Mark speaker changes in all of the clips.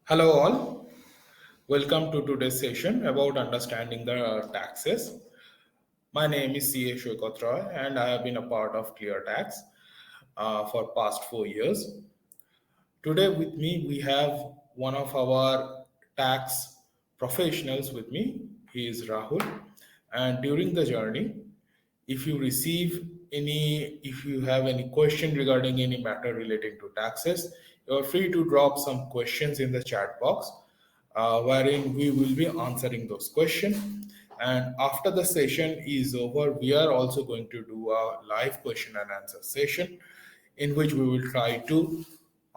Speaker 1: Hello, all. Welcome to today's session about understanding the taxes. My name is CA Saikat Roy, and I have been a part of Clear Tax for past 4 years. Today, with me, we have one of our tax professionals with me. He is Rahul, and during the journey, if you have any question regarding any matter relating to taxes, you are free to drop some questions in the chat box, wherein we will be answering those questions. And after the session is over, we are also going to do a live question and answer session in which we will try to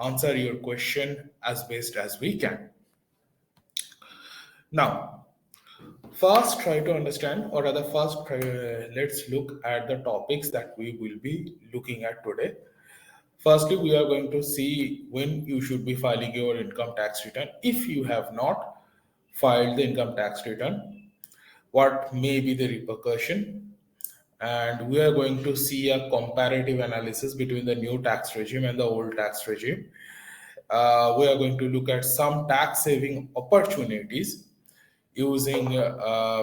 Speaker 1: answer your question as best as we can. Now, first, try to understand, or rather, let's look at the topics that we will be looking at today. Firstly, we are going to see when you should be filing your income tax return. If you have not filed the income tax return, what may be the repercussion? And we are going to see a comparative analysis between the new tax regime and the old tax regime. We are going to look at some tax saving opportunities using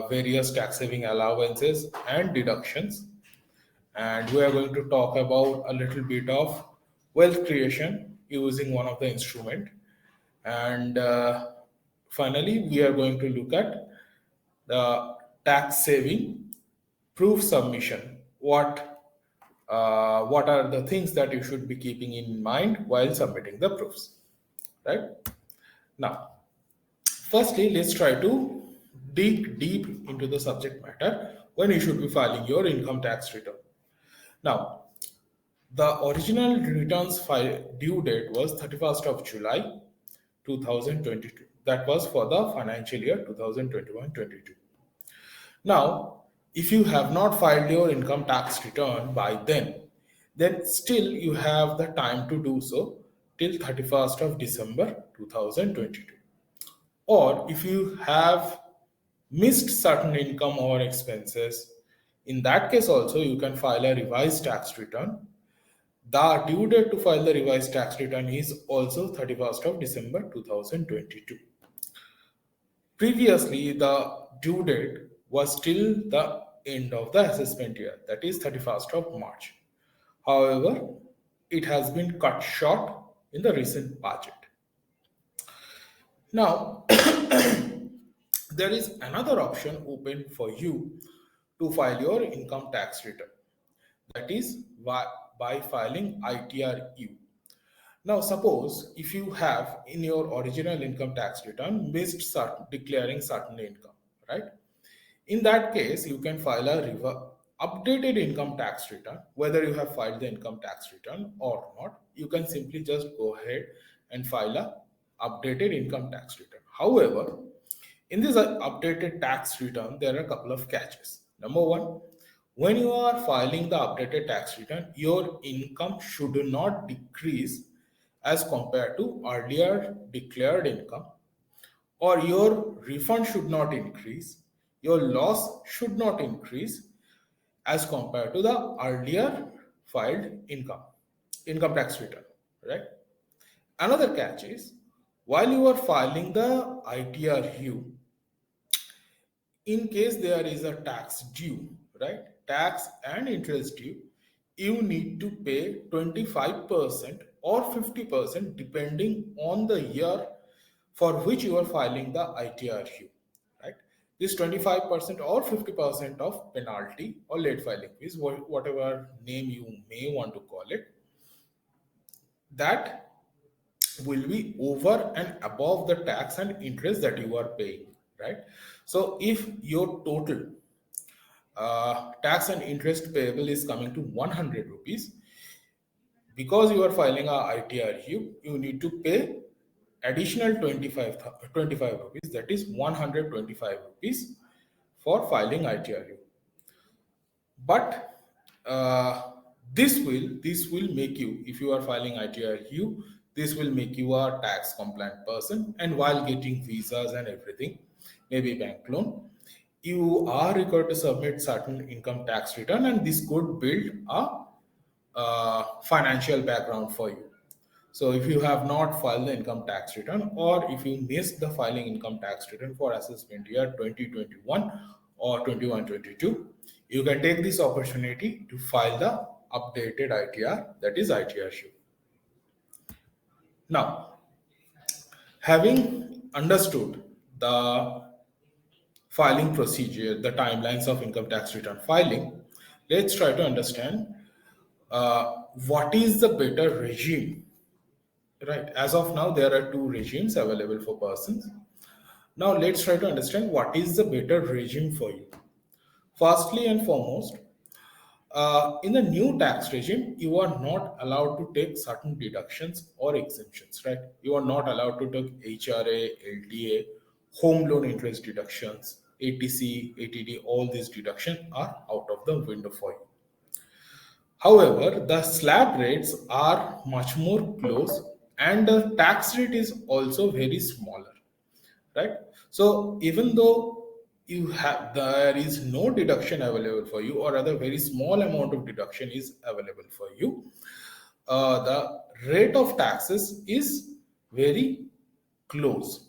Speaker 1: various tax saving allowances and deductions. And we are going to talk about a little bit of wealth creation using one of the instrument. And finally, we are going to look at the tax saving proof submission. What are the things that you should be keeping in mind while submitting the proofs, right? Now, firstly, let's try to dig deep into the subject matter when you should be filing your income tax return. Now, the original returns file due date was 31st of July 2022. That was for the financial year 2021-22. Now, if you have not filed your income tax return by then still you have the time to do so till 31st of December 2022. Or if you have missed certain income or expenses, in that case also you can file a revised tax return. The due date to file the revised tax return is also 31st of December 2022. Previously, the due date was till the end of the assessment year, that is 31st of March. However, it has been cut short in the recent budget. Now, there is another option open for you to file your income tax return, that is by filing ITRU. Now, suppose if you have in your original income tax return missed declaring certain income, right? In that case, you can file a updated income tax return. Whether you have filed the income tax return or not, you can simply just go ahead and file a updated income tax return. However, in this updated tax return, there are a couple of catches. Number one, when you are filing the updated tax return, your income should not decrease as compared to earlier declared income, or your refund should not increase, your loss should not increase as compared to the earlier filed income tax return, right? Another catch is, while you are filing the ITRU, in case there is a tax due, right? Tax and interest due, you need to pay 25% or 50% depending on the year for which you are filing the ITRU, right? This 25% or 50% of penalty or late filing fees, whatever name you may want to call it, that will be over and above the tax and interest that you are paying, right? So if your total tax and interest payable is coming to 100 rupees, because you are filing a ITRU, you need to pay additional 25 rupees, that is 125 rupees for filing ITRU. But this will make you, if you are filing ITRU, this will make you a tax compliant person, and while getting visas and everything, maybe bank loan, you are required to submit certain income tax return, and this could build a financial background for you. So if you have not filed the income tax return, or if you missed the filing income tax return for assessment year 2021 or 21-22, you can take this opportunity to file the updated ITR, that is ITR shoe. Now, having understood the filing procedure, the timelines of income tax return filing, let's try to understand what is the better regime. Right. As of now, there are two regimes available for persons. Now, let's try to understand what is the better regime for you. Firstly and foremost, in the new tax regime, you are not allowed to take certain deductions or exemptions, right? You are not allowed to take HRA, LTA, home loan interest deductions, ATC, ATD, all these deductions are out of the window for you. However, the slab rates are much more close and the tax rate is also very smaller, right? So even though you have there is no deduction available for you, or rather very small amount of deduction is available for you, the rate of taxes is very close.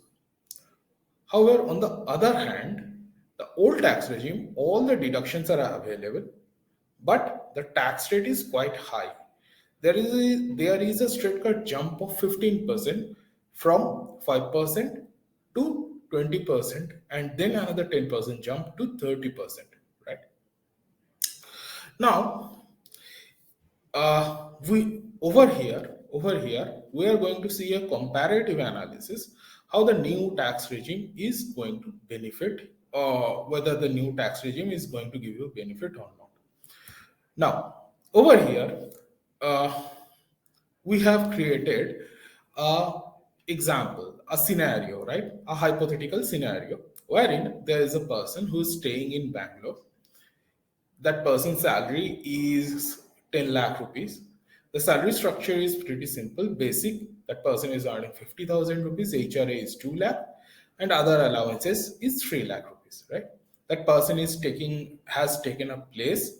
Speaker 1: However, on the other hand, the old tax regime, all the deductions are available, but the tax rate is quite high. There is a straight cut jump of 15% from 5% to 20%, and then another 10% jump to 30%. Right now, we over here we are going to see a comparative analysis how the new tax regime is going to benefit, whether the new tax regime is going to give you benefit or not. Now, over here, uh, we have created a example, a scenario, right? A hypothetical scenario wherein there is a person who is staying in Bangalore. That person's salary is 10 lakh rupees. The salary structure is pretty simple, basic. That person is earning 50,000 rupees, HRA is 2 lakh, and other allowances is 3 lakh rupees, right? That person has taken a place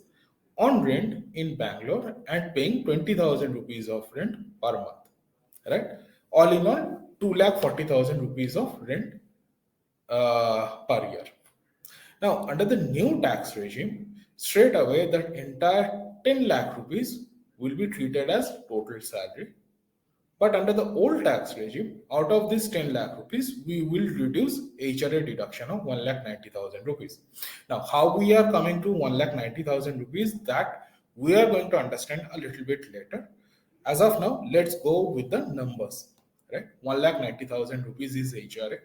Speaker 1: on rent in Bangalore and paying 20,000 rupees of rent per month, right? All in all, 2 lakh 40,000 rupees of rent per year. Now, under the new tax regime, straight away that entire 10 lakh rupees will be treated as total salary. But under the old tax regime, out of this 10 lakh rupees, we will reduce HRA deduction of 1 lakh 90,000 rupees. Now, how we are coming to 1 lakh 90,000 rupees, that we are going to understand a little bit later. As of now, let's go with the numbers. Right? 1 lakh 90,000 rupees is HRA.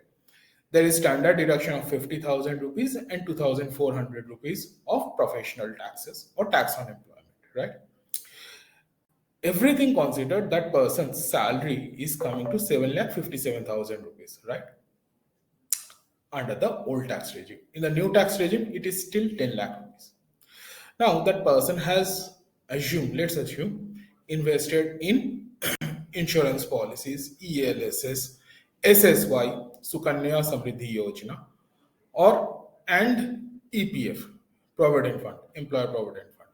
Speaker 1: There is standard deduction of 50,000 rupees and 2,400 rupees of professional taxes or tax on employment, right? Everything considered, that person's salary is coming to 7,57,000 rupees, right? Under the old tax regime. In the new tax regime, it is still 10 lakh rupees. Now, that person has let's assume, invested in insurance policies, ELSS, SSY, Sukanya Samriddhi Yojana, and EPF, Provident Fund, Employer Provident Fund,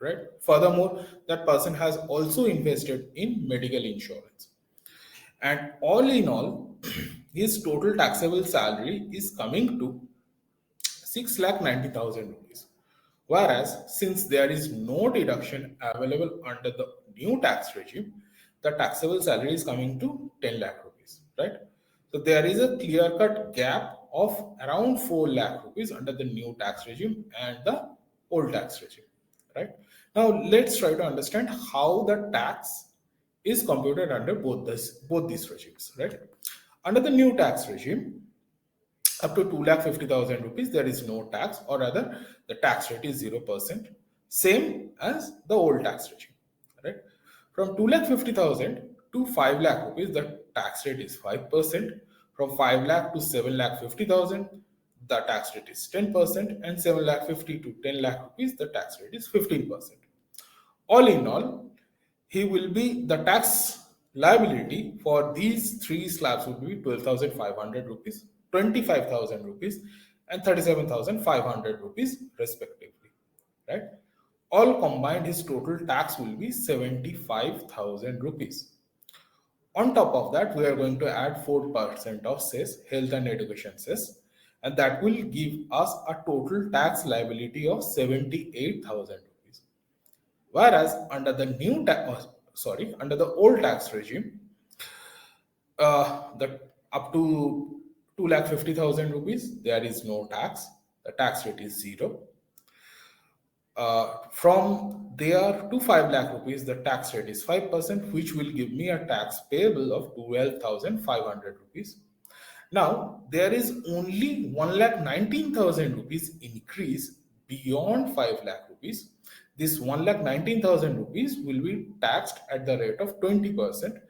Speaker 1: right? Furthermore, that person has also invested in medical insurance. And all in all, his total taxable salary is coming to 6 lakh 90,000 rupees. Whereas, since there is no deduction available under the new tax regime, the taxable salary is coming to 10 lakh rupees, right? So there is a clear cut gap of around 4 lakh rupees under the new tax regime and the old tax regime, right? Now, let's try to understand how the tax is computed under both these regimes, right? Under the new tax regime, up to 2,50,000 rupees, there is no tax, or rather, the tax rate is 0%, same as the old tax regime, right? From 2,50,000 to 5 lakh rupees, the tax rate is 5%. From 5 lakh to 7 lakh 50,000, the tax rate is 10%, and 7 lakh 50 to 10 lakh rupees, the tax rate is 15%. All in all, he will be the tax liability for these three slabs would be 12,500 rupees, 25,000 rupees, and 37,500 rupees respectively. Right? All combined, his total tax will be 75,000 rupees. On top of that, we are going to add 4% of cess, health and education cess, and that will give us a total tax liability of 78,000 rupees. Whereas under the under the old tax regime, the up to 2,50,000 rupees, there is no tax. The tax rate is zero. From there to 5 lakh rupees, the tax rate is 5%, which will give me a tax payable of 12,500 rupees. Now, there is only 1,19,000 rupees increase beyond 5 lakh rupees. This 1,19,000 rupees will be taxed at the rate of 20%,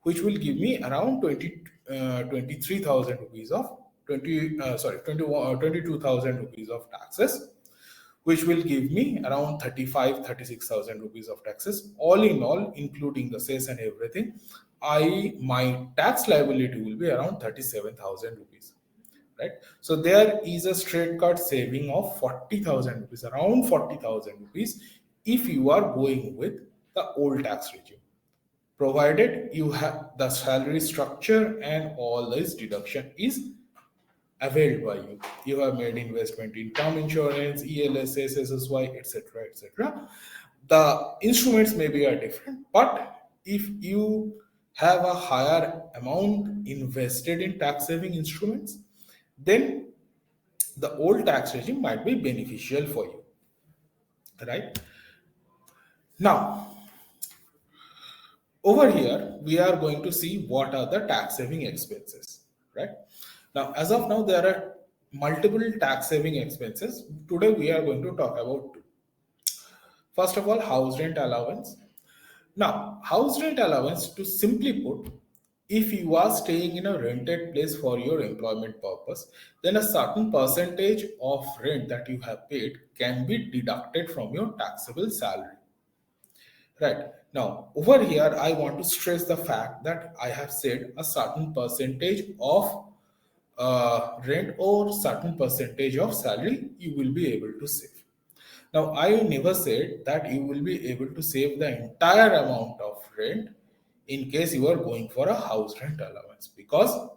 Speaker 1: which will give me around 23,000 rupees of 22,000 rupees of taxes, which will give me around 36,000 rupees of taxes. All in all, including the cess and everything, my tax liability will be around 37,000 rupees. Right? So there is a straight cut saving of 40,000 rupees, around 40,000 rupees, if you are going with the old tax regime, provided you have the salary structure and all this deduction is availed by you. You have made investment in term insurance, ELSS, SSY, etc., etc. The instruments maybe are different, but if you have a higher amount invested in tax saving instruments, then the old tax regime might be beneficial for you. Right? Now, over here, we are going to see what are the tax saving expenses. Right? Now, as of now, there are multiple tax saving expenses. Today, we are going to talk about two. First of all, house rent allowance. Now, house rent allowance, to simply put, if you are staying in a rented place for your employment purpose, then a certain percentage of rent that you have paid can be deducted from your taxable salary. Right. Now, over here, I want to stress the fact that I have said a certain percentage of rent or certain percentage of salary you will be able to save. Now, I never said that you will be able to save the entire amount of rent in case you are going for a house rent allowance, because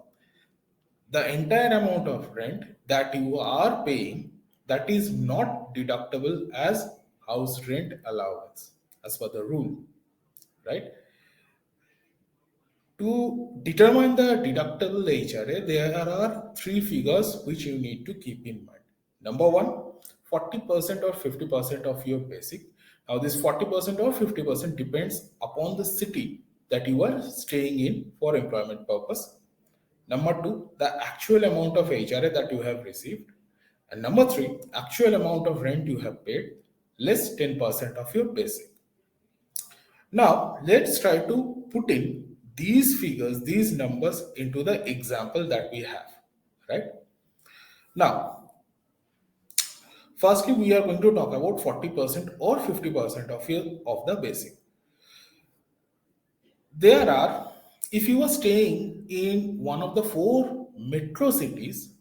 Speaker 1: the entire amount of rent that you are paying, that is not deductible as house rent allowance as per the rule, right? To determine the deductible HRA, there are three figures which you need to keep in mind. Number one, 40% or 50% of your basic. Now, this 40% or 50% depends upon the city that you are staying in for employment purpose. Number two, the actual amount of HRA that you have received. And number three, actual amount of rent you have paid, less 10% of your basic. Now, let's try to put in these figures, these numbers into the example that we have, right? Now, firstly, we are going to talk about 40% or 50% of the basic. There are, if you are staying in one of the four metro cities,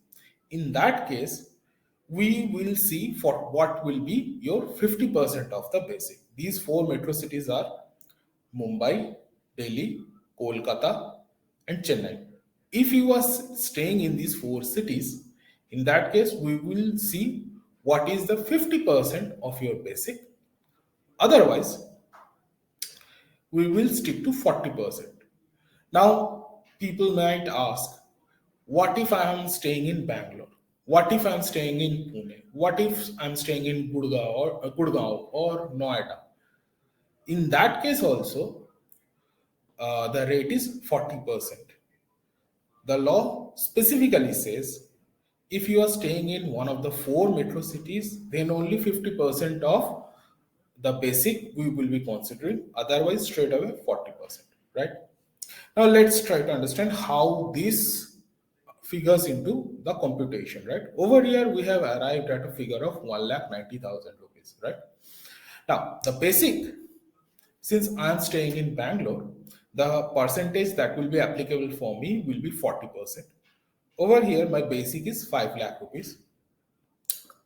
Speaker 1: in that case, we will see for what will be your 50% of the basic. These four metro cities are Mumbai, Delhi, Kolkata, and Chennai. If you are staying in these four cities, in that case, we will see what is the 50% of your basic. Otherwise, we will stick to 40%. Now, people might ask, what if I am staying in Bangalore? What if I'm staying in Pune? What if I'm staying in Gurgaon or Noida? In that case also, the rate is 40%. The law specifically says if you are staying in one of the four metro cities, then only 50% of the basic we will be considering, otherwise straight away 40%, right? Now let's try to understand how this figures into the computation, right? Over here we have arrived at a figure of 1,90,000 rupees, right? Now the basic, since I am staying in Bangalore, the percentage that will be applicable for me will be 40%. Over here, my basic is 5 lakh rupees,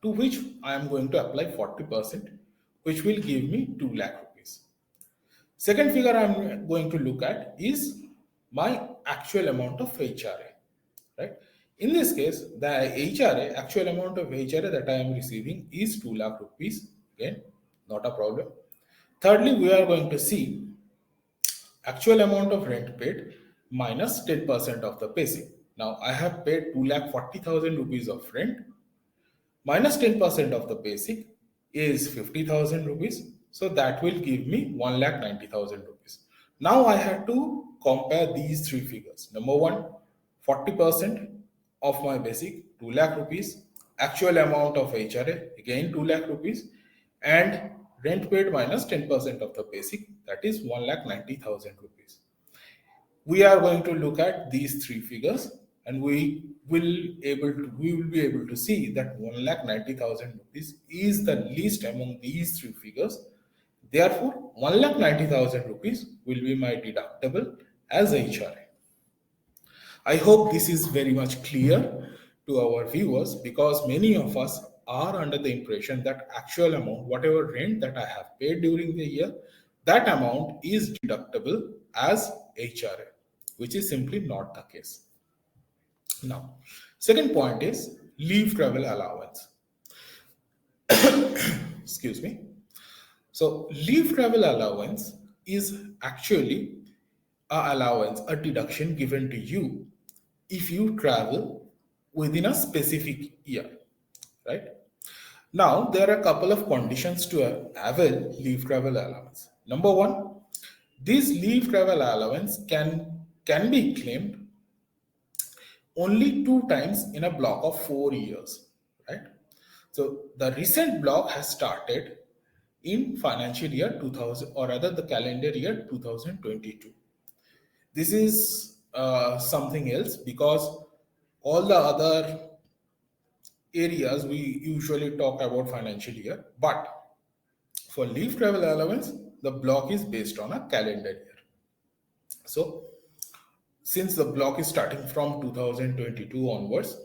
Speaker 1: to which I am going to apply 40%, which will give me 2 lakh rupees. Second figure I am going to look at is my actual amount of HRA, right? In this case, the HRA, actual amount of HRA that I am receiving is 2 lakh rupees. Again, not a problem. Thirdly, we are going to see actual amount of rent paid minus 10% of the basic. Now, I have paid 2 lakh 40,000 rupees of rent minus 10% of the basic is 50,000 rupees. So that will give me 1 lakh 90,000 rupees. Now I have to compare these three figures. Number one, 40% of my basic 2 lakh rupees, actual amount of HRA again 2 lakh rupees, and rent paid minus 10% of the basic, that is 1 lakh 90,000 rupees. We are going to look at these three figures, and we will be able to see that 1,90,000 rupees is the least among these three figures. Therefore, 1,90,000 rupees will be my deductible as HRA. I hope this is very much clear to our viewers, because many of us are under the impression that actual amount, whatever rent that I have paid during the year, that amount is deductible as HRA, which is simply not the case. Now, second point is leave travel allowance. Excuse me. So, leave travel allowance is actually a allowance, a deduction given to you if you travel within a specific year, right? Now, there are a couple of conditions to avail leave travel allowance. Number one, this leave travel allowance can be claimed only two times in a block of 4 years, right? So the recent block has started in financial year 2000, or rather the calendar year 2022. This is something else, because all the other areas we usually talk about financial year, but for leave travel allowance, the block is based on a calendar year. So since the block is starting from 2022 onwards,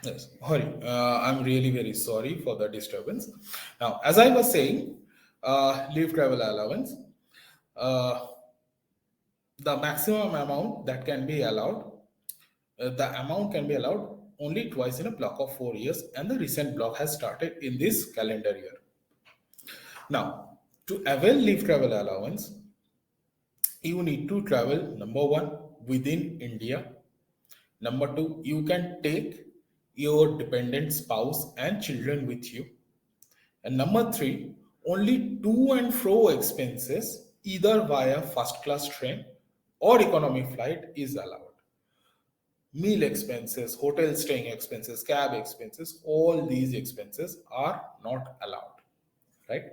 Speaker 1: yes, Hari, I'm really very sorry for the disturbance. Now, as I was saying, leave travel allowance, uh, the maximum amount that can be allowed, the amount can be allowed only twice in a block of 4 years, and the recent block has started in this calendar year. Now, to avail leave travel allowance, you need to travel, number one, within India. Number two, you can take your dependent spouse and children with you. And number three, only to and fro expenses, either via first class train or economy flight, is allowed. Meal expenses, hotel staying expenses, cab expenses, all these expenses are not allowed, right?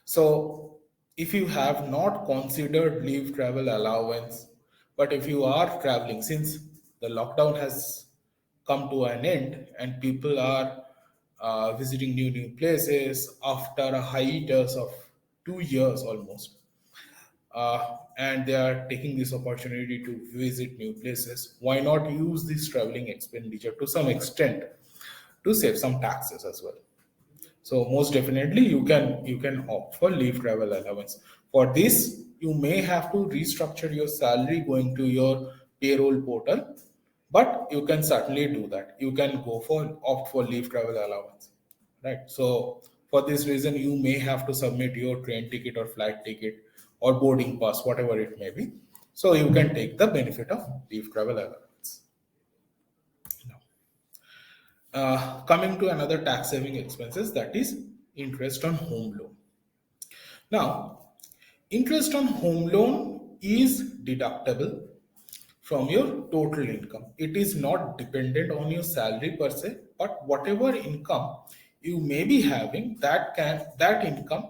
Speaker 1: So, if you have not considered leave travel allowance, but if you are traveling, since the lockdown has come to an end and people are visiting new places after a hiatus of 2 years almost, and they are taking this opportunity to visit new places, why not use this traveling expenditure to some extent to save some taxes as well? So most definitely you can opt for leave travel allowance. For this, you may have to restructure your salary going to your payroll portal, but you can certainly do that. You can go for opt for leave travel allowance, right? So for this reason, you may have to submit your train ticket or flight ticket or boarding pass, whatever it may be. So you can take the benefit of leave travel allowance. Now, coming to another tax saving expenses, that is interest on home loan. Now, interest on home loan is deductible from your total income. It is not dependent on your salary per se, but whatever income you may be having, that income,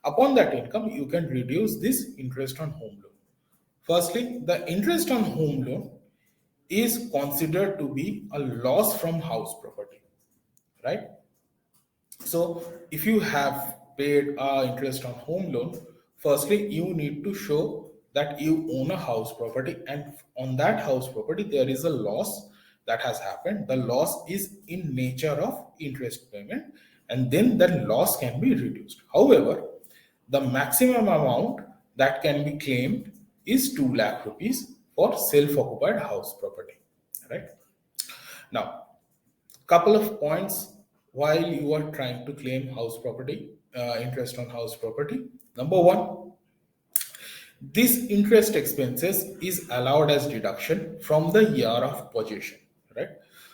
Speaker 1: upon that income you can reduce this interest on home loan. Firstly, the interest on home loan is considered to be a loss from house property, right? So if you have paid interest on home loan, firstly you need to show that you own a house property, and on that house property there is a loss that has happened. The loss is in nature of interest payment, and then that loss can be reduced. However, the maximum amount that can be claimed is 2 lakh rupees for self-occupied house property, right? Now, couple of points while you are trying to claim house property, interest on house property. Number one, this interest expenses is allowed as deduction from the year of possession, right?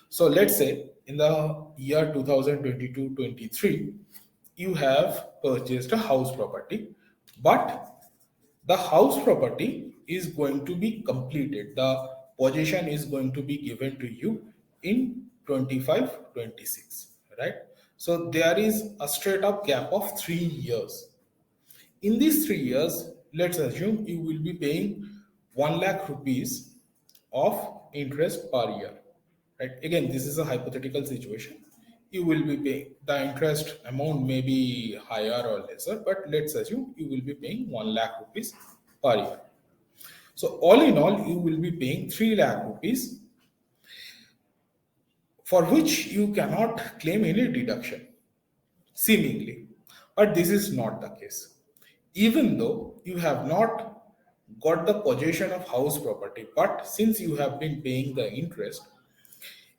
Speaker 1: So let's say in the year 2022-23, you have purchased a house property, but the house property is going to be completed. The possession is going to be given to you in 25-26, right? So there is a straight up gap of 3 years. In these 3 years, let's assume you will be paying 1 lakh rupees of interest per year. Right? Again, this is a hypothetical situation. You will be paying the interest amount may be higher or lesser, but let's assume you will be paying 1 lakh rupees per year. So all in all, you will be paying 3 lakh rupees for which you cannot claim any deduction, seemingly. But this is not the case. Even though you have not got the possession of house property, but since you have been paying the interest,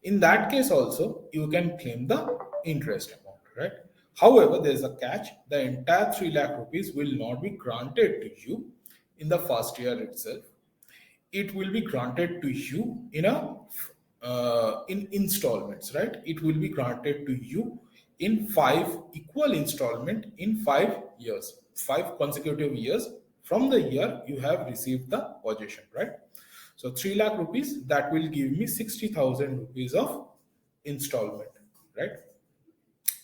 Speaker 1: in that case also you can claim the interest amount, right? However, there is a catch. The entire 3 lakh rupees will not be granted to you in the first year itself. It will be granted to you in a in installments, right? It will be granted to you in 5 equal installment in 5 years, 5 consecutive years from the year you have received the possession, right? So 3 lakh rupees, that will give me 60,000 rupees of installment, right?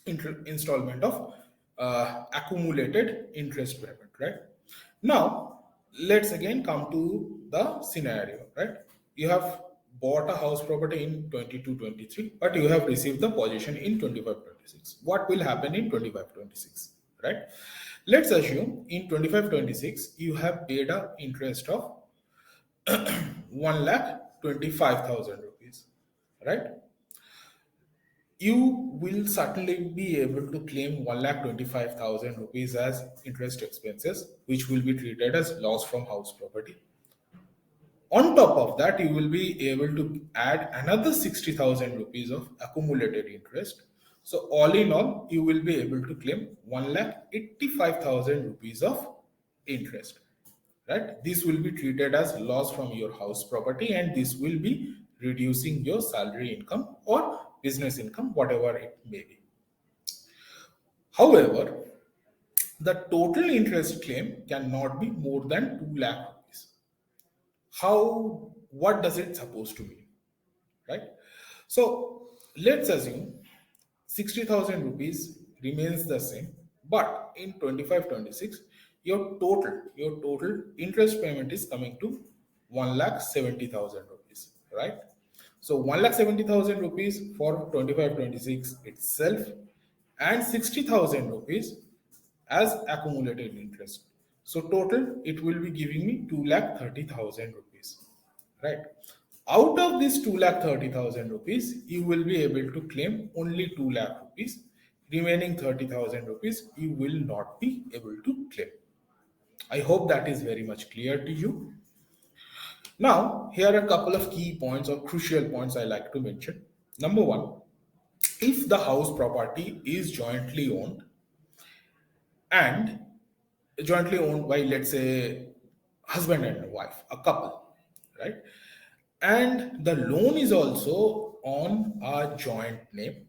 Speaker 1: Installment of accumulated interest payment, right? Now, let's again come to the scenario, right? You have bought a house property in 22-23, but you have received the possession in 25-26. What will happen in 25-26, right? Let's assume in 25-26 you have paid a interest of 1 lakh 25,000 rupees, right? You will certainly be able to claim 1,25,000 rupees as interest expenses, which will be treated as loss from house property. On top of that, you will be able to add another 60,000 rupees of accumulated interest. So all in all, you will be able to claim 1,85,000 rupees of interest, right? This will be treated as loss from your house property, and this will be reducing your salary income or business income, whatever it may be. However, the total interest claim cannot be more than 2 lakh rupees. How, what does it supposed to mean, right? So let's assume 60,000 rupees remains the same, but in 25-26 your total interest payment is coming to 1,70,000 rupees, right? So 1,70,000 rupees for 25-26 itself, and 60,000 rupees as accumulated interest. So total it will be giving me 2,30,000 rupees, right? Out of this 2,30,000 rupees, you will be able to claim only 2 lakh rupees. Remaining 30,000 rupees, you will not be able to claim. I hope that is very much clear to you. Now, here are a couple of key points or crucial points I like to mention. Number one, if the house property is and jointly owned by, let's say, husband and wife, a couple, right? And the loan is also on a joint name,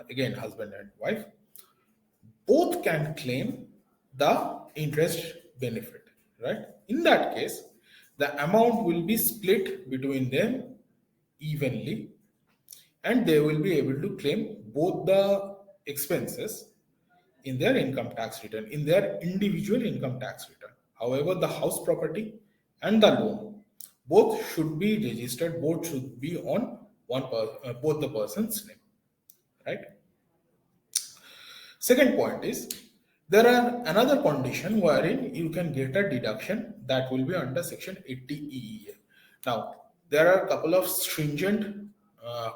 Speaker 1: again, husband and wife, both can claim the interest benefit, right? In that case, the amount will be split between them evenly, and they will be able to claim both the expenses in their income tax return, in their individual income tax return. However, the house property and the loan, both should be registered, both should be on both the person's name, right? Second point is there are another condition wherein you can get a deduction that will be under section 80 EEA. Now, there are a couple of stringent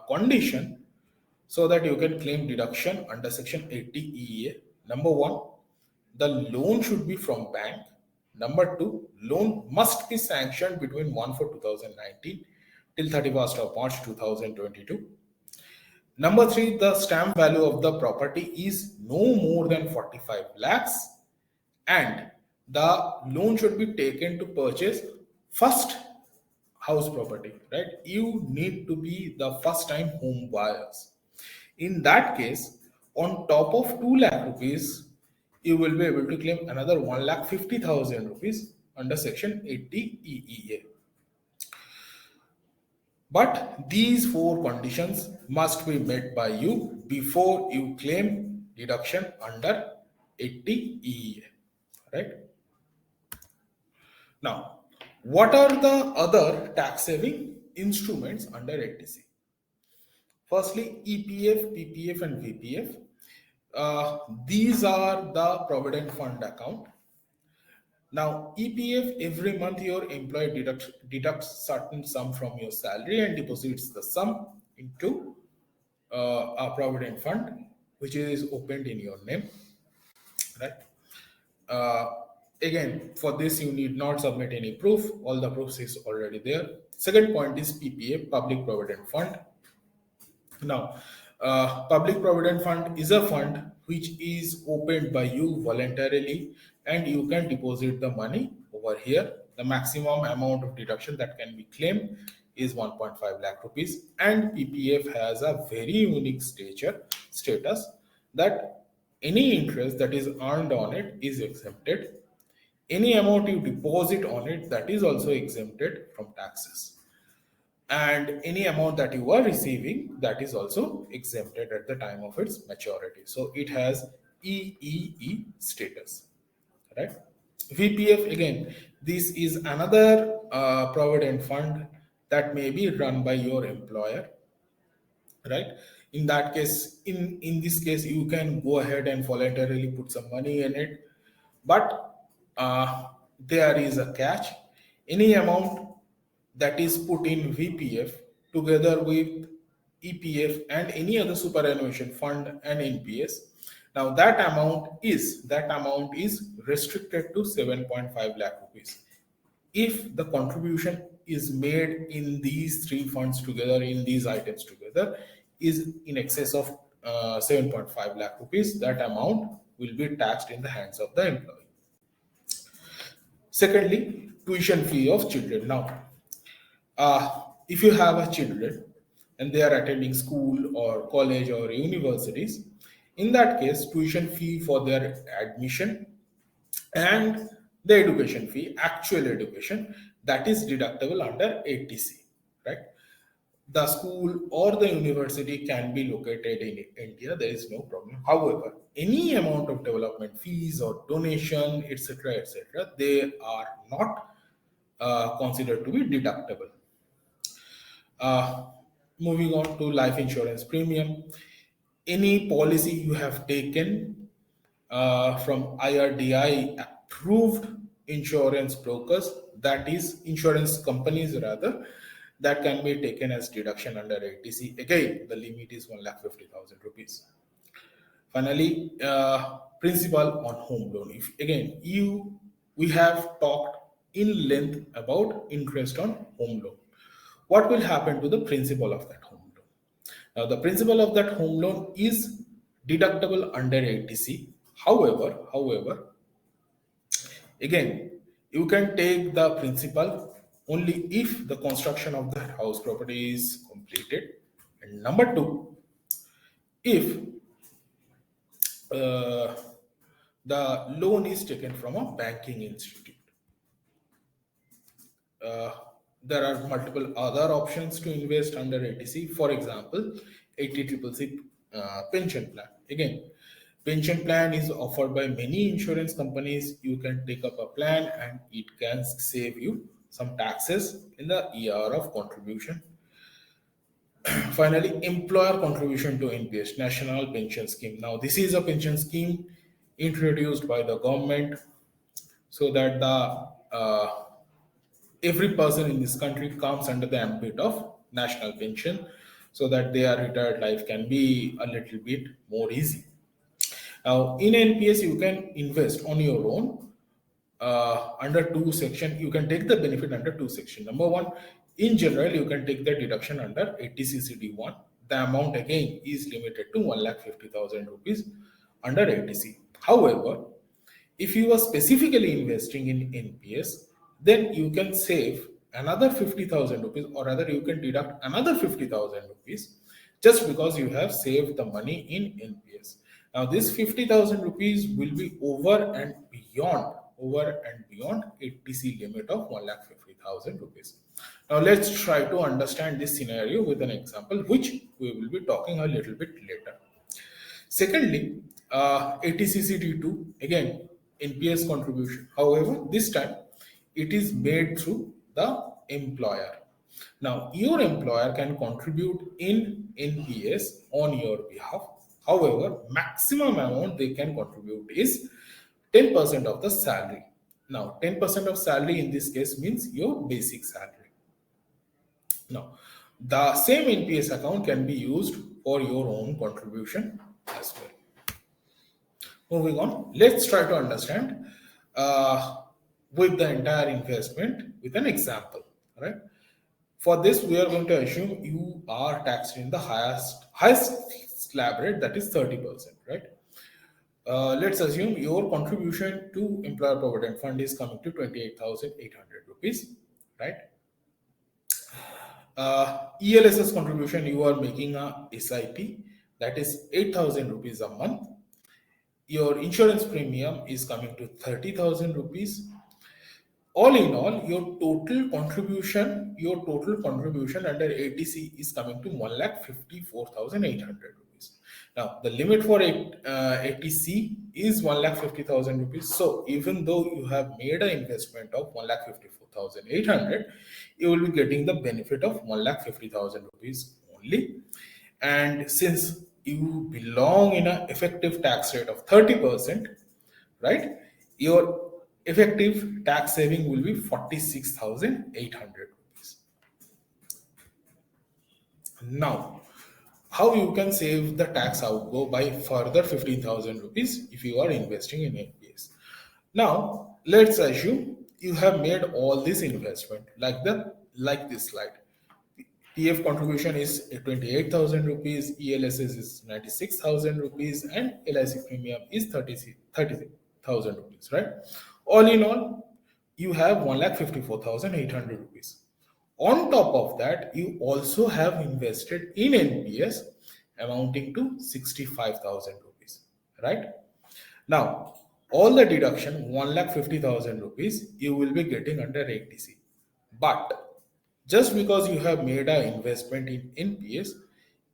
Speaker 1: condition so that you can claim deduction under section 80 EEA. Number one, the loan should be from bank. Number two, loan must be sanctioned between 1/4/2019 till 31st of March 2022. Number three, the stamp value of the property is no more than 45 lakhs, and the loan should be taken to purchase first house property, right? You need to be the first time home buyers. In that case, on top of 2 lakh rupees, you will be able to claim another 1,50,000 rupees under section 80 EEA. But these four conditions must be met by you before you claim deduction under 80 EEA, right? Now, what are the other tax saving instruments under 80C? Firstly, EPF, PPF, and VPF. These are the provident fund account. Now, EPF, every month your employee deducts certain sum from your salary and deposits the sum into a provident fund, which is opened in your name, right? Uh, Again, for this you need not submit any proof. All the proofs is already there. Second point is PPF, Public Provident Fund. Now, Public Provident Fund is a fund which is opened by you voluntarily, and you can deposit the money over here. The maximum amount of deduction that can be claimed is 1.5 lakh rupees, and PPF has a very unique status that any interest that is earned on it is exempted. Any amount you deposit on it, that is also exempted from taxes, and any amount that you are receiving, that is also exempted at the time of its maturity. So it has EEE status, right? VPF, again, this is another provident fund that may be run by your employer, right? In that case, in this case, you can go ahead and voluntarily put some money in it, but there is a catch. Any amount that is put in VPF together with EPF and any other superannuation fund and NPS, now that amount is restricted to 7.5 lakh rupees. If the contribution is made in these three funds together, in these items together, is in excess of 7.5 lakh rupees, that amount will be taxed in the hands of the employee. Secondly, tuition fee of children. Now, if you have a children and they are attending school or college or universities, in that case, tuition fee for their admission and the education fee, actual education, that is deductible under 80C, right? The school or the university can be located in India, there is no problem. However, any amount of development fees or donation, etc., they are not considered to be deductible. Uh, Moving on to life insurance premium. Any policy you have taken from IRDI approved insurance brokers, that is insurance companies rather, that can be taken as deduction under 80C. Again, the limit is 1,50,000 rupees. Finally, principal on home loan. If again we have talked in length about interest on home loan. What will happen to the principal of that home loan? Now, the principal of that home loan is deductible under 80C. However, again, you can take the principal only if the construction of the house property is completed. And number two, if uh, the loan is taken from a banking institute. Uh, there are multiple other options to invest under 80C. For example, 80CCC pension plan. Again, pension plan is offered by many insurance companies. You can take up a plan and it can save you some taxes in the year of contribution. Finally, employer contribution to NPS, National Pension Scheme. Now, this is a pension scheme introduced by the government so that the every person in this country comes under the ambit of national pension, so that their retired life can be a little bit more easy. Now, in NPS, you can invest on your own under two section. You can take the benefit under two section. Number one, in general, you can take the deduction under 80ccd1. The amount again is limited to 1,50,000 rupees under 80c. However, if you are specifically investing in NPS, then you can save another 50,000 rupees, or rather, you can deduct another 50,000 rupees just because you have saved the money in NPS. Now, this 50,000 rupees will be over and beyond 80C limit of 1,50,000 rupees. Now, let's try to understand this scenario with an example, which we will be talking a little bit later. Secondly, ATCCD2, again, NPS contribution. However, this time it is made through the employer. Now, your employer can contribute in NPS on your behalf. However, maximum amount they can contribute is 10% of the salary. Now, 10% of salary in this case means your basic salary. Now, the same NPS account can be used for your own contribution as well. Moving on, let's try to understand with the entire investment with an example. Right? For this, we are going to assume you are taxed in the highest slab rate, that is 30%. Right? Let's assume your contribution to employer provident fund is coming to 28,800 rupees. Right? ELSS contribution, you are making a SIP, that is 8,000 rupees a month. Your insurance premium is coming to 30,000 rupees. All in all, your total contribution under ATC is coming to 1,54,800 rupees. Now, the limit for ATC is 1,50,000 rupees. So, even though you have made an investment of 1,54,800, you will be getting the benefit of 1,50,000 rupees only. And since you belong in an effective tax rate of 30%, right, your effective tax saving will be 46,800 rupees. Now, how you can save the tax outgo by further 15,000 rupees if you are investing in NPS? Now, let's assume you have made all this investment like this slide. PF contribution is 28,000 rupees, ELSS is 96,000 rupees, and LIC premium is 30,000 rupees, right? All in all, you have 1,54,800 rupees. On top of that, you also have invested in NPS amounting to 65,000 rupees, right? Now, all the deduction, 1,50,000 rupees, you will be getting under ATC. But just because you have made an investment in NPS,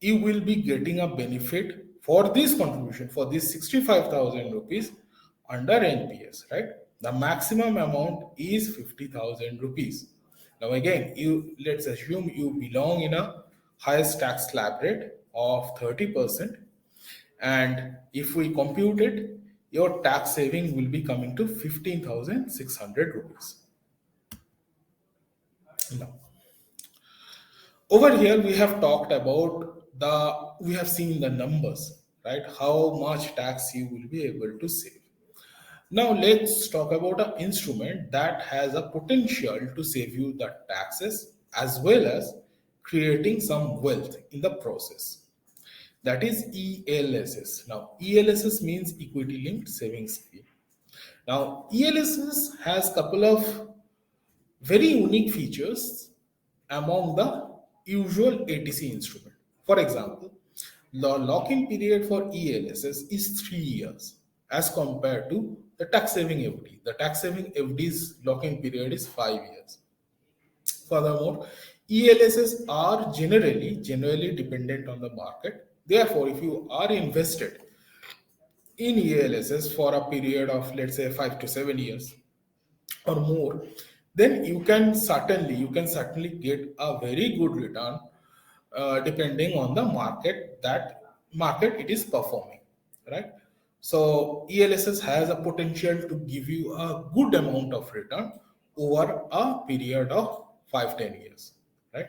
Speaker 1: you will be getting a benefit for this contribution, for this 65,000 rupees under NPS, right? The maximum amount is 50,000 rupees. Now again, let's assume you belong in a highest tax slab rate of 30%, and if we compute it, your tax saving will be coming to 15,600 rupees. Now, over here, we have talked about we have seen the numbers, right? How much tax you will be able to save. Now, let's talk about an instrument that has a potential to save you the taxes as well as creating some wealth in the process. That is ELSS. Now, ELSS means equity linked savings scheme. Now, ELSS has a couple of very unique features among the usual ATC instrument. For example, the lock-in period for ELSS is 3 years as compared to the tax saving FD. The tax saving FD's lock-in period is 5 years. Furthermore, ELSS are generally dependent on the market. Therefore, if you are invested in ELSS for a period of, let's say, 5 to 7 years or more, then you can certainly get a very good return depending on the market it is performing, right? So ELSS has a potential to give you a good amount of return over a period of 5-10 years, right?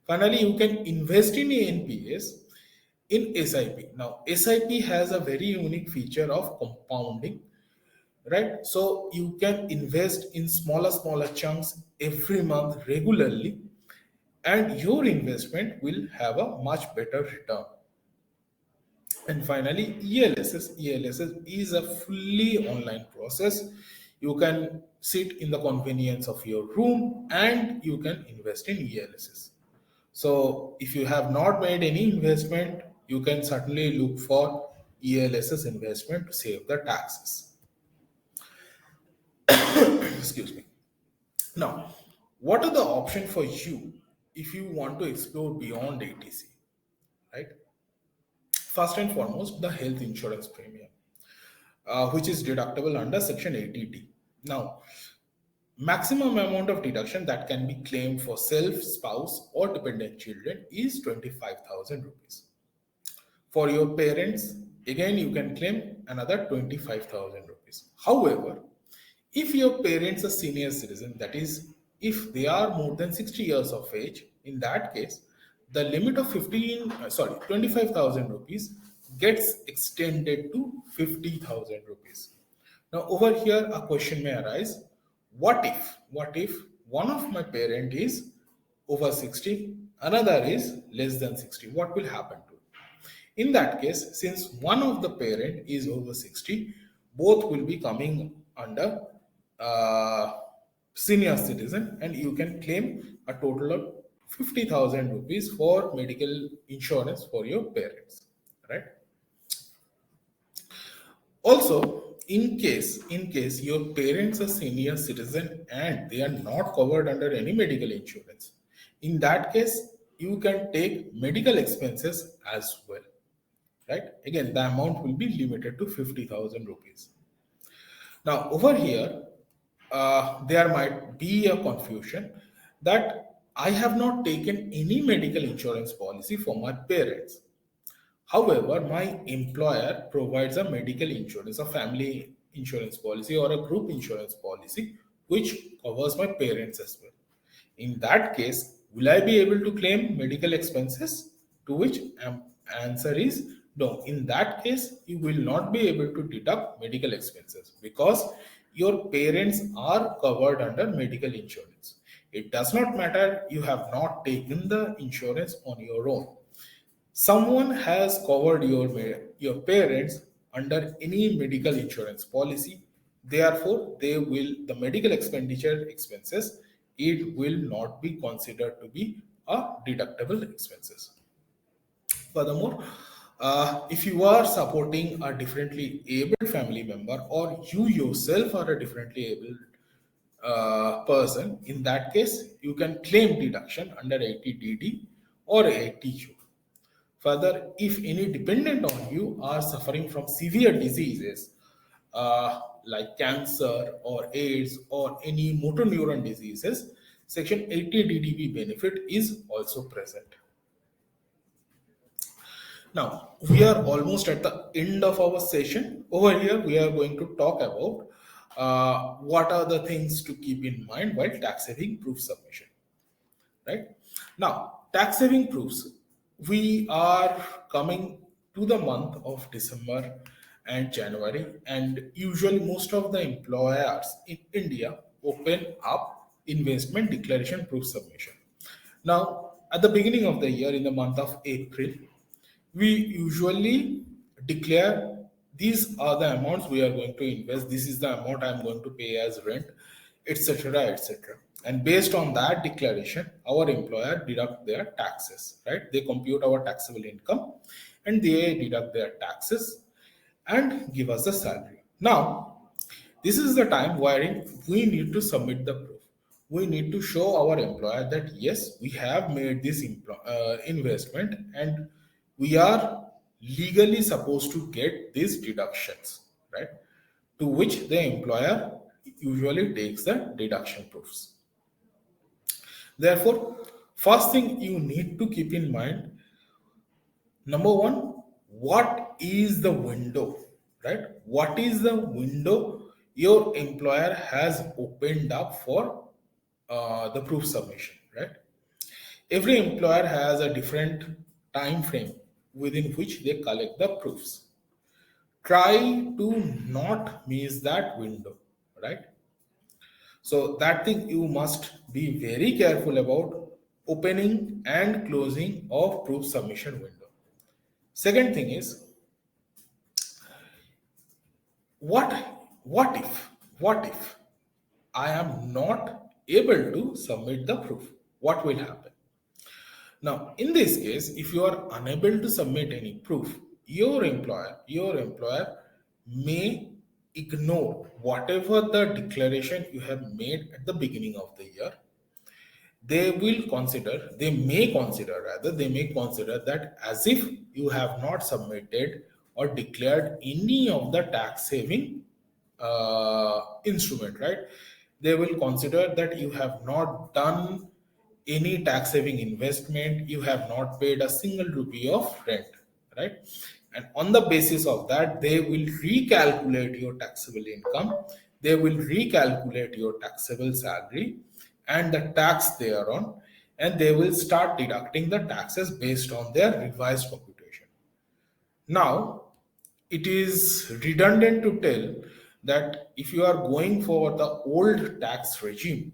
Speaker 1: Finally, you can invest in ANPS in SIP. Now, SIP has a very unique feature of compounding, right? So you can invest in smaller chunks every month regularly, and your investment will have a much better return. And finally, ELSS is a fully online process. You can sit in the convenience of your room and you can invest in ELSS. So if you have not made any investment, you can certainly look for ELSS investment to save the taxes. Excuse me. Now, what are the options for you if you want to explore beyond ATC, right? First and foremost, the health insurance premium, which is deductible under Section 80D. Now, maximum amount of deduction that can be claimed for self, spouse, or dependent children is 25,000 rupees. For your parents, again, you can claim another 25,000 rupees. However, if your parents are senior citizen, that is, if they are more than 60 years of age, in that case, the limit of 25,000 rupees gets extended to 50,000 rupees. Now, over here, a question may arise: what if one of my parent is over 60, another is less than 60? What will happen to it? In that case, since one of the parent is over 60, both will be coming under uh, senior citizen, and you can claim a total of 50,000 rupees for medical insurance for your parents, right? Also, in case your parents are senior citizen and they are not covered under any medical insurance, in that case you can take medical expenses as well, right? Again, the amount will be limited to 50,000 rupees. Now, over here, there might be a confusion that I have not taken any medical insurance policy for my parents. However, my employer provides a medical insurance, a family insurance policy, or a group insurance policy, which covers my parents as well. In that case, will I be able to claim medical expenses? To which answer is no. In that case, you will not be able to deduct medical expenses because your parents are covered under medical insurance. It does not matter you have not taken the insurance on your own. Someone has covered your parents under any medical insurance policy. Therefore, the medical expenditure expenses, it will not be considered to be a deductible expenses. Furthermore, if you are supporting a differently abled family member, or you yourself are a differently abled person, in that case you can claim deduction under 80DD or 80U. Further, if any dependent on you are suffering from severe diseases like cancer or AIDS or any motor neuron diseases, Section 80 DDB benefit is also present. Now, we are almost at the end of our session. Over here, we are going to talk about what are the things to keep in mind while tax saving proof submission, right? Now, tax saving proofs. We are coming to the month of December and January, and usually most of the employers in India open up investment declaration proof submission. Now, at the beginning of the year, in the month of April, we usually declare these are the amounts we are going to invest, this is the amount I am going to pay as rent, etc., etc. And based on that declaration, our employer deduct their taxes, right? They compute our taxable income and they deduct their taxes and give us the salary. Now, this is the time wherein we need to submit the proof. We need to show our employer that yes, we have made this investment and we are legally supposed to get these deductions, right? To which the employer usually takes the deduction proofs. Therefore, First thing you need to keep in mind, number one, what is the window, right? What is the window your employer has opened up for the proof submission, right? Every employer has a different time frame within which they collect the proofs. Try to not miss that window, right? So that thing you must be very careful about opening and closing of proof submission window. Second thing is, what what if I am not able to submit the proof? What will happen? Now, in this case, if you are unable to submit any proof, your employer may ignore whatever the declaration you have made at the beginning of the year. They may consider that as if you have not submitted or declared any of the tax saving instrument, right? They will consider that you have not done any tax saving investment, you have not paid a single rupee of rent, right? And on the basis of that, they will recalculate your taxable income, they will recalculate your taxable salary and the tax thereon, and they will start deducting the taxes based on their revised computation. Now, it is redundant to tell that if you are going for the old tax regime,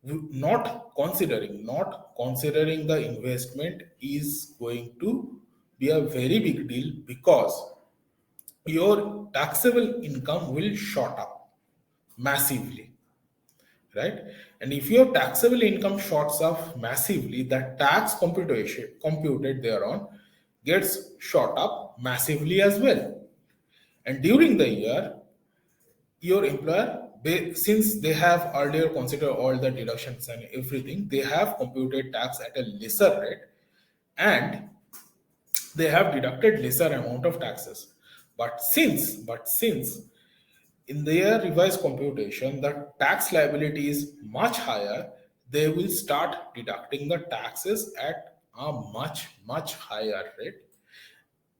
Speaker 1: not considering the investment is going to be a very big deal, because your taxable income will shot up massively, right? And if your taxable income shots up massively, the tax computation computed thereon gets shot up massively as well. And during the year, your employer, since they have earlier considered all the deductions and everything, they have computed tax at a lesser rate, and they have deducted lesser amount of taxes. But since in their revised computation the tax liability is much higher, they will start deducting the taxes at a much higher rate,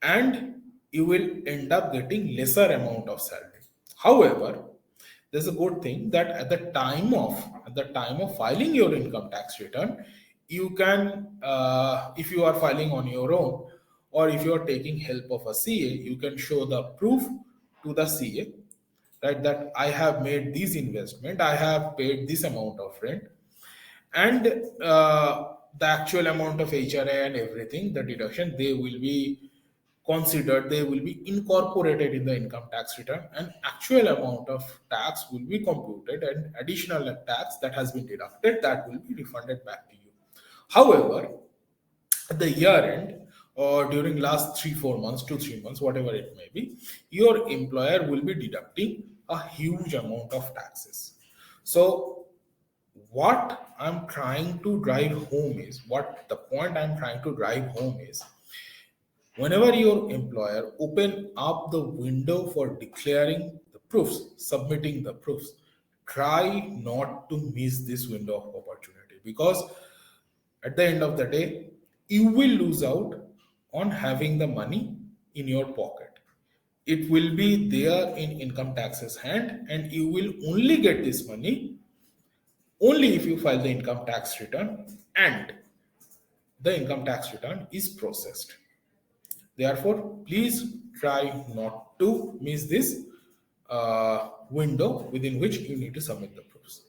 Speaker 1: and you will end up getting lesser amount of salary. However, there's a good thing that at the time of filing your income tax return, you can, if you are filing on your own or if you are taking help of a CA, you can show the proof to the CA, right, that I have made this investment, I have paid this amount of rent, and the actual amount of HRA and everything, the deduction, they will be considered, they will be incorporated in the income tax return, and actual amount of tax will be computed, and additional tax that has been deducted, that will be refunded back to you. However, at the year end or during last 3 4 months, 2 3 months, whatever it may be, your employer will be deducting a huge amount of taxes. So what the point I'm trying to drive home is, whenever your employer open up the window for declaring the proofs, submitting the proofs, try not to miss this window of opportunity, because at the end of the day, you will lose out on having the money in your pocket. It will be there in income tax's hand, and you will only get this money only if you file the income tax return and the income tax return is processed. Therefore, please try not to miss this window within which you need to submit the proofs.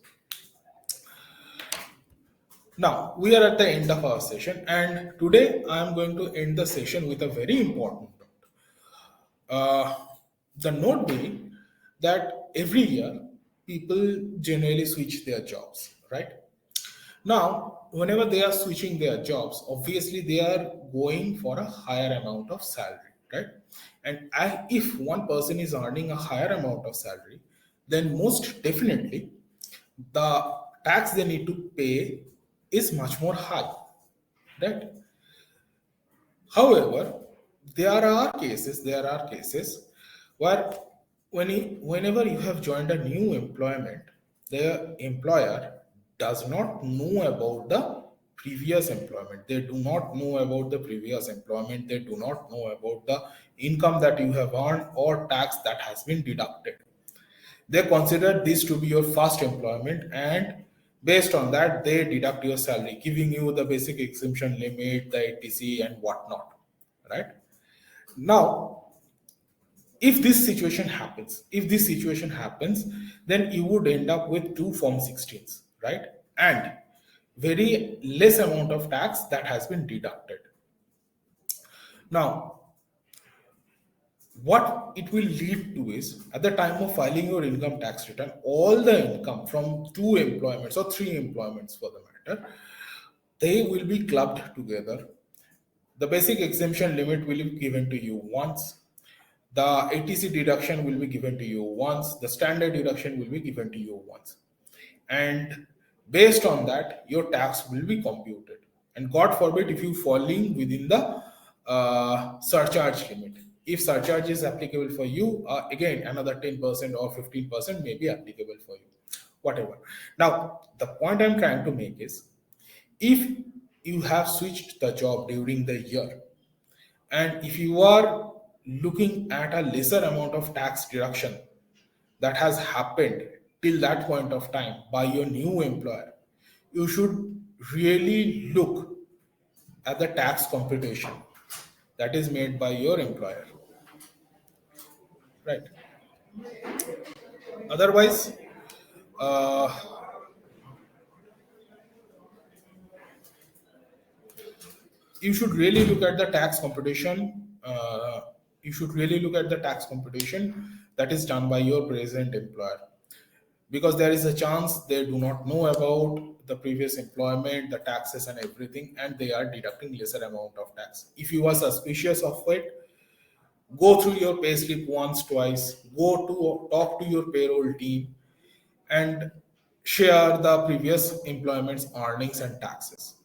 Speaker 1: Now, we are at the end of our session, and today I am going to end the session with a very important note. The note being that every year people generally switch their jobs, right? Now, whenever they are switching their jobs, obviously they are going for a higher amount of salary, right? And if one person is earning a higher amount of salary, then most definitely the tax they need to pay is much more high, right? However, there are cases where whenever you have joined a new employment, the employer does not know about the previous employment. They do not know about the previous employment. They do not know about the income that you have earned or tax that has been deducted. They consider this to be your first employment, and based on that, they deduct your salary, giving you the basic exemption limit, the ATC, and whatnot. Right now, if this situation happens, then you would end up with two Form 16s, right? And very less amount of tax that has been deducted. Now, what it will lead to is at the time of filing your income tax return, all the income from two employments or three employments for the matter, they will be clubbed together. The basic exemption limit will be given to you once. The ATC deduction will be given to you once. The standard deduction will be given to you once. And based on that, your tax will be computed. And God forbid if you falling within the surcharge limit. If surcharge is applicable for you, again another 10% or 15% may be applicable for you. Whatever. Now, the point I'm trying to make is if you have switched the job during the year, and if you are looking at a lesser amount of tax deduction that has happened till that point of time by your new employer, you should really look at the tax computation that is made by your employer. Right. Otherwise, uh, you should really look at the tax computation. You should really look at the tax computation that is done by your present employer, because there is a chance they do not know about the previous employment, the taxes and everything, and they are deducting lesser amount of tax. If you are suspicious of it, go through your payslip once, twice, go to talk to your payroll team and share the previous employment's earnings and taxes.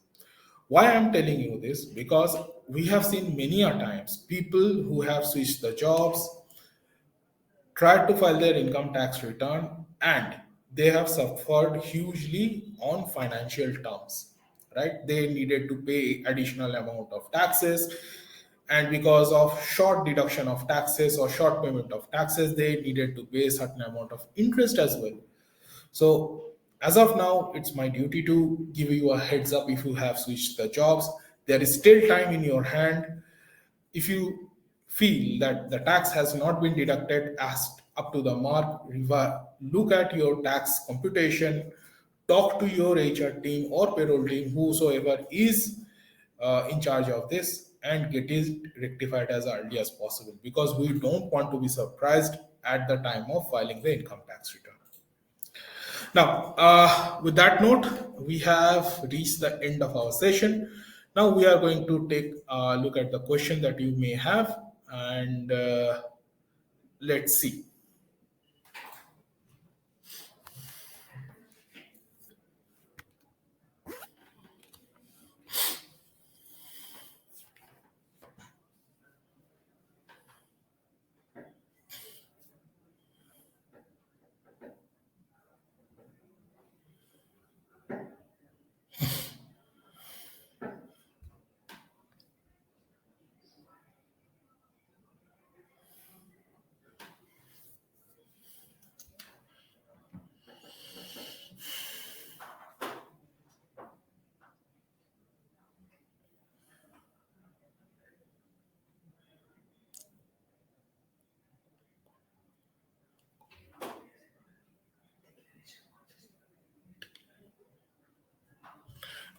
Speaker 1: Why I'm telling you this? Because we have seen many a times people who have switched the jobs, tried to file their income tax return, and they have suffered hugely on financial terms. Right, they needed to pay additional amount of taxes, and because of short deduction of taxes or short payment of taxes, they needed to pay a certain amount of interest as well. So as of now, it's my duty to give you a heads up. If you have switched the jobs, there is still time in your hand. If you feel that the tax has not been deducted as up to the mark, look at your tax computation, talk to your HR team or payroll team, whosoever is in charge of this, and get it rectified as early as possible, because we don't want to be surprised at the time of filing the income tax return. Now, with that note, we have reached the end of our session. Now we are going to take a look at the question that you may have, and let's see.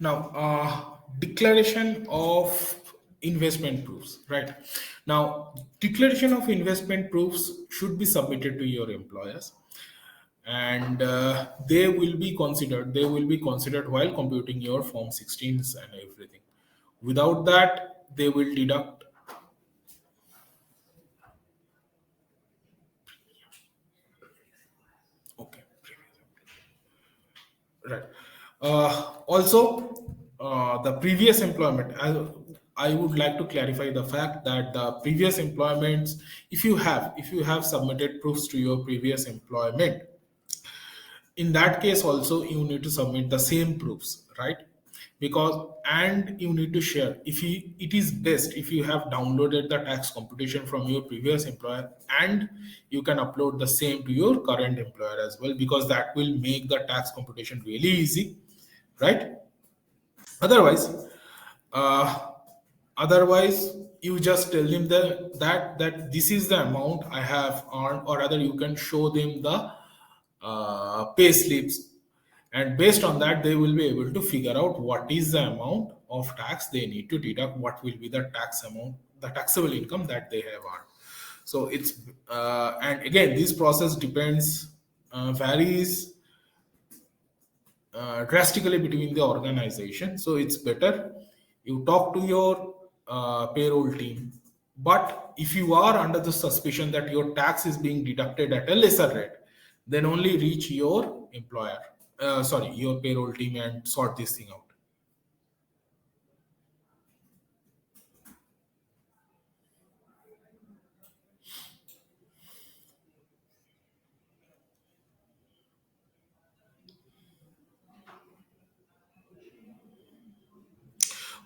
Speaker 1: Now, declaration of investment proofs, right? Now, declaration of investment proofs should be submitted to your employers, and they will be considered while computing your Form 16s and everything. Without that, they will deduct. Okay. Right. Also, the previous employment, I would like to clarify the fact that the previous employments, if you have submitted proofs to your previous employment, in that case also you need to submit the same proofs, right? because, and you need to share, if you, it is best if you have downloaded the tax computation from your previous employer, and you can upload the same to your current employer as well, because that will make the tax computation really easy, right? Otherwise, uh, otherwise you just tell them that this is the amount I have earned, or rather you can show them the pay slips, and based on that they will be able to figure out what is the amount of tax they need to deduct, what will be the tax amount, the taxable income that they have earned. So it's and again, this process depends, varies drastically between the organization. So it's better you talk to your payroll team. But if you are under the suspicion that your tax is being deducted at a lesser rate, then only reach your employer, sorry, your payroll team, and sort this thing out.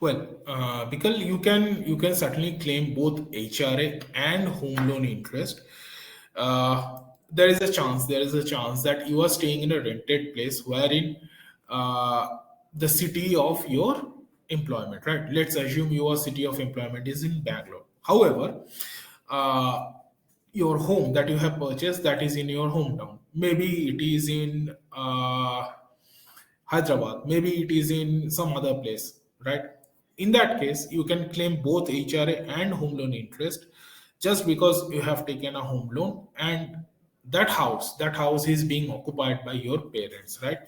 Speaker 1: Well, because you can certainly claim both HRA and home loan interest. There is a chance that you are staying in a rented place wherein uh, the city of your employment, right? Let's assume your city of employment is in Bangalore. However, uh, your home that you have purchased, that is in your hometown. Maybe it is in Hyderabad, maybe it is in some other place, right? In that case, you can claim both HRA and home loan interest, just because you have taken a home loan, and that house is being occupied by your parents, right?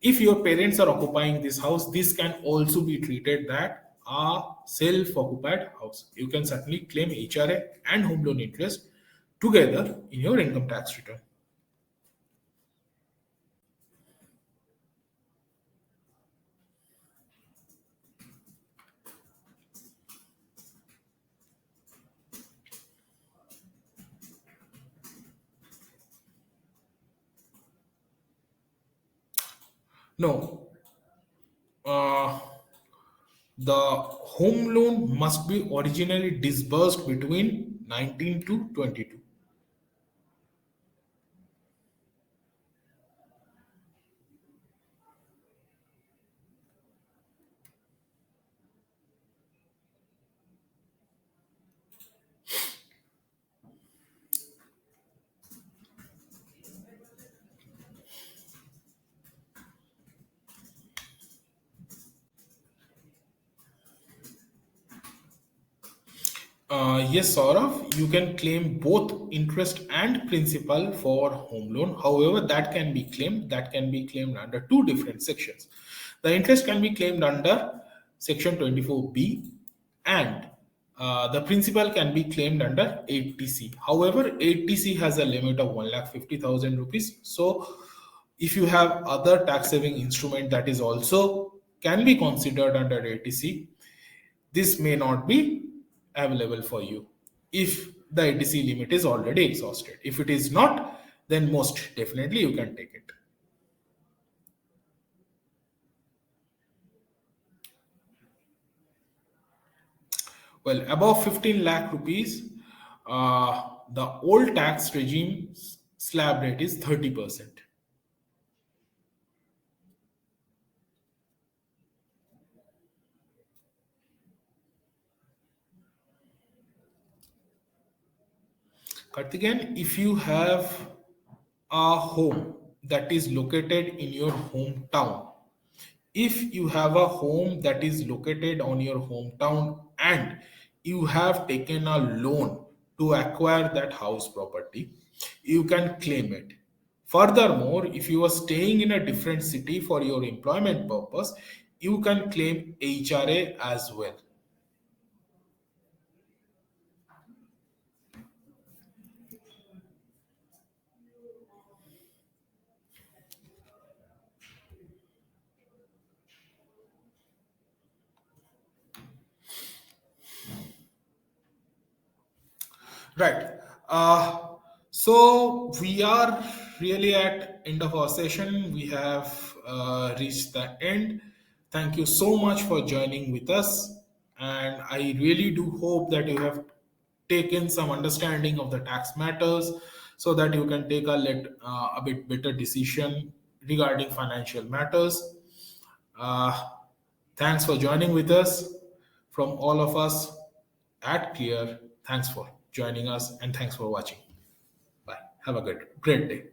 Speaker 1: If your parents are occupying this house, this can also be treated that a self-occupied house. You can certainly claim HRA and home loan interest together in your income tax return. No, uh, the home loan must be originally disbursed between 19 to 22. Yes, Saurav, you can claim both interest and principal for home loan. However, that can be claimed under two different sections. The interest can be claimed under section 24B, and the principal can be claimed under 8TC. However, 8TC has a limit of 1,50,000 rupees. So if you have other tax saving instrument that is also can be considered under 8TC, this may not be available for you if the ATC limit is already exhausted. If it is not, then most definitely you can take it. Well, above 15 lakh rupees, the old tax regime slab rate is 30%. Kartigan, if you have a home that is located in your hometown, if you have a home that is located on your hometown and you have taken a loan to acquire that house property, you can claim it. Furthermore, if you are staying in a different city for your employment purpose, you can claim HRA as well. Right. So we are really at end of our session. We have reached the end. Thank you so much for joining with us. And I really do hope that you have taken some understanding of the tax matters so that you can take a bit better decision regarding financial matters. Uh, Thanks for joining with us. From all of us at Clear, thanks for joining us and thanks for watching. Bye. Have a great day.